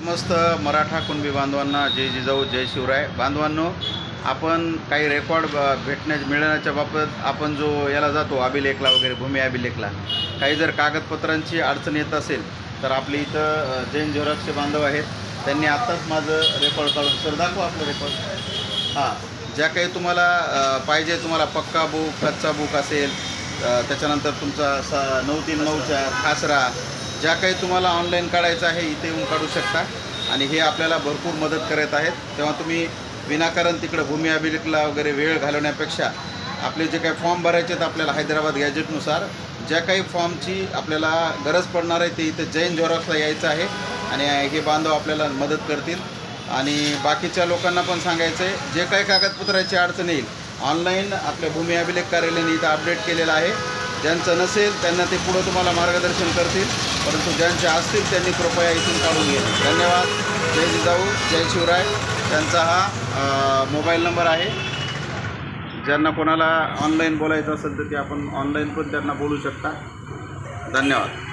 मस्त मराठा कुणबी बांधवांना जय जिजाऊ जय शिवराय. बांधवांनो, आपण काही रेकॉर्ड मिळण्याच्या बाबत आपण जो याला जातो अभिलेखला वगैरे, भूमी अभिलेखला, काही जर कागदपत्रांची अडचण येत असेल तर आपली इथं जैन झेरॉक्सचे बांधव आहेत. त्यांनी आत्ताच माझं रेकॉर्ड काढून, सर दाखवा आपलं रेकॉर्ड. हां, ज्या काही तुम्हाला पाहिजे, तुम्हाला पक्का बुक, कच्चा बुक असेल, त्याच्यानंतर तुमचा 9394 खासरा, ज्या काही तुम्हाला ऑनलाईन काढायचं आहे इथे येऊन काढू शकता. आणि हे आपल्याला भरपूर मदत करत आहेत. तेव्हा तुम्ही विनाकारण तिकडं भूमी अभिलेखला वगैरे वेळ घालवण्यापेक्षा आपले जे काही फॉर्म भरायचे आहेत आपल्याला हैदराबाद गॅजेटनुसार, ज्या काही फॉर्मची आपल्याला गरज पडणार आहे ते इथं जैन झेरॉक्सला यायचं आहे आणि हे बांधव आपल्याला मदत करतील. आणि बाकीच्या लोकांना पण सांगायचं आहे, जे काही कागदपत्राची अडचण येईल ऑनलाईन आपल्या भूमी अभिलेख कार्यालयाने इथं अपडेट केलेलं आहे. ज्यांचं नसेल त्यांना ते पुढं तुम्हाला मार्गदर्शन करतील, परंतु ज्यांचे असतील त्यांनी कृपया इथून काढून घ्या. धन्यवाद. जय जिजाऊ जय शिवराय. त्यांचा हा मोबाईल नंबर आहे. ज्यांना कोणाला ऑनलाईन बोलायचं असेल तर ते आपण ऑनलाईन पण त्यांना बोलू शकता. धन्यवाद.